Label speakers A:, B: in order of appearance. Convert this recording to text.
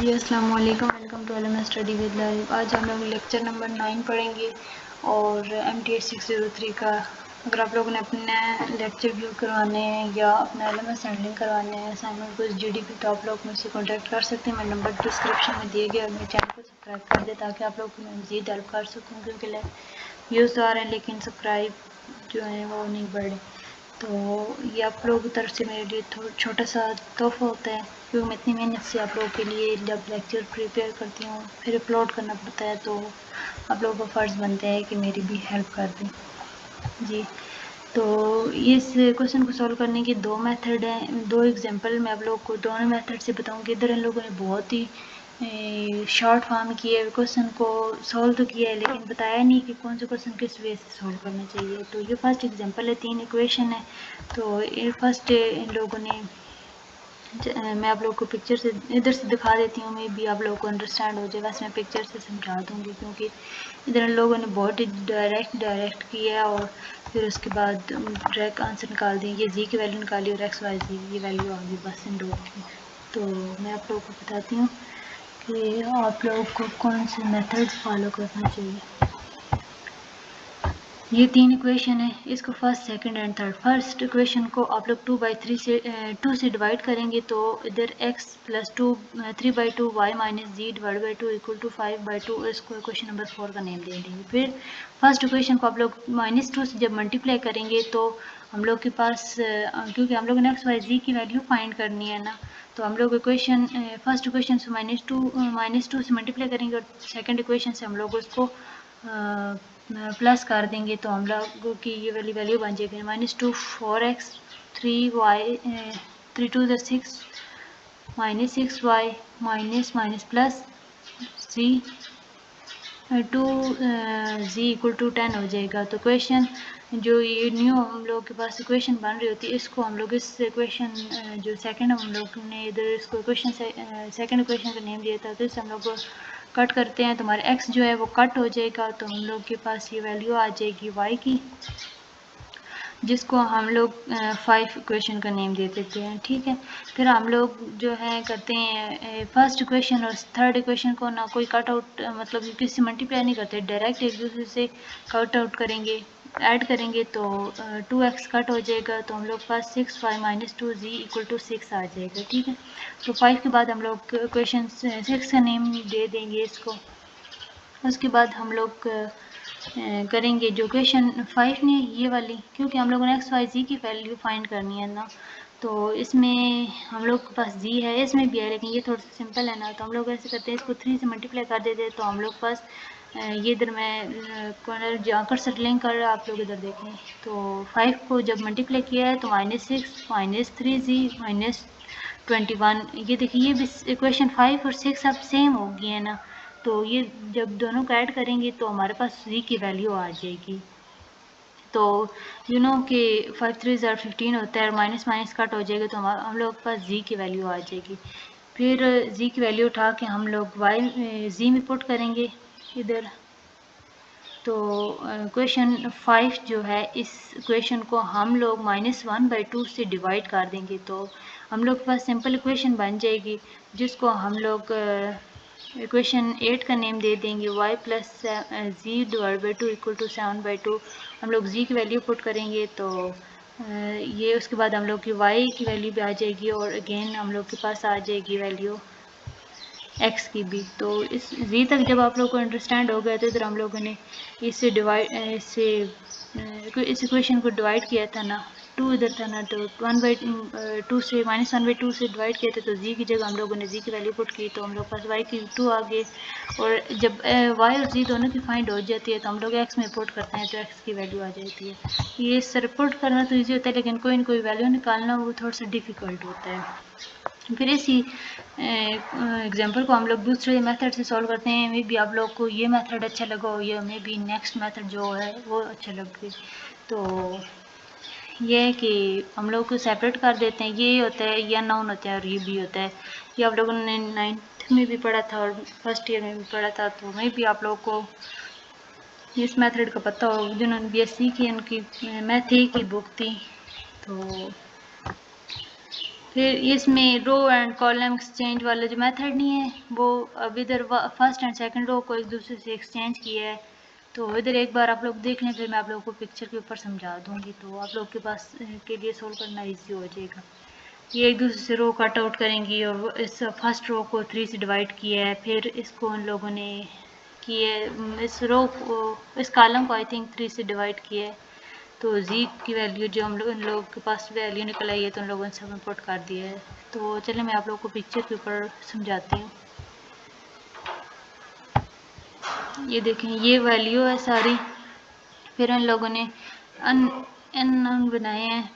A: जी अस्सलाम वालेकुम, welcome to LM study with live. आज हम लोग लेक्चर नंबर 9 पढ़ेंगे और MT8603 का। अगर आप लोगों ने अपने लेक्चर व्यू करवाने हैं या अपना LMS हैंडलिंग करवाने हैं असाइनमेंट कुछ GDP तो आप लोग मुझसे कॉन्टैक्ट कर सकते हैं। मेरा नंबर डिस्क्रिप्शन में दिए गए और मेरे चैनल को सब्सक्राइब कर दें ताकि आप लोग को मैं मज़ीद हेल्प कर सकूँ, क्योंकि व्यूज़ तो आ रहे हैं लेकिन सब्सक्राइब जो है वो नहीं बढ़ रहे। तो ये आप लोगों की तरफ से मेरे लिए छोटा सा तोहफा होता है, क्योंकि मैं इतनी मेहनत से आप लोगों के लिए जब लेक्चर प्रिपेयर करती हूँ फिर अपलोड करना पड़ता है, तो आप लोगों का फ़र्ज़ बनता है कि मेरी भी हेल्प कर दें। जी, तो इस क्वेश्चन को सॉल्व करने के दो मेथड हैं, दो एग्जांपल मैं आप लोगों को दोनों मेथड से बताऊंगी। इधर इन लोगों ने बहुत ही शॉर्ट फॉर्म किए क्वेश्चन को सॉल्व तो किया है, लेकिन बताया नहीं कि कौन से क्वेश्चन किस वे से सॉल्व करना चाहिए। तो ये फर्स्ट एग्जांपल है, 3 इक्वेशन है। तो ये फर्स्ट इन लोगों ने मैं आप लोगों को पिक्चर से इधर से दिखा देती हूँ, मे भी आप लोगों को अंडरस्टैंड हो जाए। वैसे मैं पिक्चर से समझा दूँगी, क्योंकि इधर इन लोगों ने बहुत ही डायरेक्ट किया है और फिर उसके बाद डायरेक्ट आंसर निकाल दिए। ये जी की वैल्यू निकाली और एक्स वाई जी की वैल्यू आ गई बस इन लोगों की। तो मैं आप लोगों को बताती हूँ कि आप लोगों को कौन से मेथड फॉलो करना चाहिए। ये 3 इक्वेशन है, इसको first second and third. First equation को आप लोग 2/3 से 2 से डिवाइड करेंगे, तो इधर x plus 2 3/2 y minus z divide by 2 equal to 5/2, इसको इक्वेशन नंबर 4 का नेम दे देंगे। फिर फर्स्ट इक्वेशन को आप लोग -2 से जब मल्टीप्लाई करेंगे तो हम लोग के पास क्योंकि हम लोग ने एक्स वाई जी की वैल्यू फाइंड करनी है ना, तो हम लोग इक्वेशन फर्स्ट इक्वेशन से -2 से मल्टीप्लाई करेंगे और सेकंड इक्वेशन से हम लोग उसको प्लस कर देंगे, तो हम लोगों की ये वाली वैल्यू बन जाएगी -2 4x 3y 3 2 6 -6y minus minus plus z 2z equal to 10 हो जाएगा। तो क्वेश्चन जो ये न्यू हम लोग के पास इक्वेशन बन रही होती है, इसको हम लोग इस इक्वेशन जो सेकंड हम लोग ने इधर इसको इक्वेशन से सेकंड इक्वेशन का नेम दिया था, तो इसे हम लोग कट करते हैं तो हमारे x जो है वो कट हो जाएगा। तो हम लोग के पास ये वैल्यू आ जाएगी y की, जिसको हम लोग 5 इक्वेशन का नेम दे देते हैं। ठीक है, फिर हम लोग जो है करते हैं फर्स्ट इक्वेशन और थर्ड इक्वेशन को ना कोई कट आउट मतलब किसी मल्टीप्लाई नहीं करते, डायरेक्ट एक दूसरे से कट आउट करेंगे, ऐड करेंगे तो 2x कट हो जाएगा। तो हम लोग पास 6y minus 2z equal to 6 आ जाएगा। ठीक है, तो 5 के बाद हम लोग इक्वेशन 6 का नेम दे देंगे इसको। उसके बाद हम लोग करेंगे जो क्वेश्चन 5 ने ये वाली, क्योंकि हम लोगों ने एक्स वाई जी की वैल्यू फाइंड करनी है ना, तो इसमें हम लोग के पास जी है, इसमें भी है, लेकिन ये थोड़ा सा सिंपल है ना, तो हम लोग ऐसे करते हैं इसको 3 से मल्टीप्लाई कर देते हैं। तो हम लोग पास ये इधर मैं कॉर्नर जहाँ कर्सर लिंक कर रहा आप लोग इधर देखें, तो 5 को जब मल्टीप्लाई किया है तो -6 -3z -21, ये देखिए ये भी इक्वेशन 5 और 6 अब सेम हो गई है ना, तो ये जब दोनों को ऐड करेंगे तो हमारे पास z की वैल्यू आ जाएगी। तो यू नो कि 5 3 ज़ार 15 होता है और माइनस माइनस कट हो जाएगा, तो हम लोग के पास z की वैल्यू आ जाएगी। फिर z की वैल्यू उठा के हम लोग z में पुट करेंगे इधर। तो क्वेश्चन 5 जो है इस क्वेश्चन को हम लोग -1/2 से डिवाइड कर देंगे, तो हम लोग के पास सिंपल इक्वेशन बन जाएगी, जिसको हम लोग इक्वेशन 8 का नेम दे देंगे y plus z divide by 2 equal to 7/2। हम लोग z की वैल्यू पुट करेंगे तो ये उसके बाद हम लोग की y की वैल्यू भी आ जाएगी और अगेन हम लोग के पास आ जाएगी वैल्यू x की भी। तो इस z तक जब आप लोग को अंडरस्टैंड हो गया तो इधर हम लोगों ने इससे इस इक्वेशन को डिवाइड किया था ना, 2 इधर था ना, तो 1/2 से -1/2 से डिवाइड किया था, तो z की जगह हम लोगों ने z की वैल्यू पुट की, तो हम लोग पास y की 2 आ गए। और जब y और z दोनों की फाइंड हो जाती है तो हम लोग x में पुट करते हैं, तो x की वैल्यू आ जाती है। ये सर पुट करना तो ईजी होता है, लेकिन कोई ना कोई वैल्यू निकालना वो थोड़ा सा डिफ़िकल्ट होता है। फिर इसी एग्जाम्पल को हम लोग दूसरे मेथड से सॉल्व करते हैं। मे बी आप लोग को ये मेथड अच्छा लगा हो या मे बी नेक्स्ट मेथड जो है वो अच्छा लगे। तो ये है कि हम लोग को सेपरेट कर देते हैं, ये होता है या नाउन होता है और ये भी होता है। ये आप लोगों ने 9th में भी पढ़ा था और फर्स्ट ईयर में भी पढ़ा था, तो मे भी आप लोग को इस मेथड का पता हो। जिन्होंने BSc की उनकी मैथ की बुक थी, तो फिर इसमें रो एंड कॉलम एक्सचेंज वाला जो मेथड नहीं है वो अब इधर फर्स्ट एंड सेकंड रो को एक दूसरे से एक्सचेंज किया है। तो इधर एक बार आप लोग देख लें, फिर मैं आप लोगों को पिक्चर के ऊपर समझा दूंगी, तो आप लोग के पास के लिए सोल्व करना इजी हो जाएगा। ये एक दूसरे से रो कट आउट करेंगी और इस फर्स्ट रो को 3 से डिवाइड किया है, फिर इसको उन लोगों ने किए इस रो को, इस कॉलम को आई थिंक 3 से डिवाइड किया है। तो जी की वैल्यू जो हम लोग इन लोगों के पास वैल्यू निकल आई है, तो उन लोगों ने सब इम्पोर्ट कर दिया है। तो चलिए मैं आप लोगों को पिक्चर के ऊपर समझाती हूँ। ये देखें, ये वैल्यू है सारी, फिर इन लोगों ने अन बनाए हैं,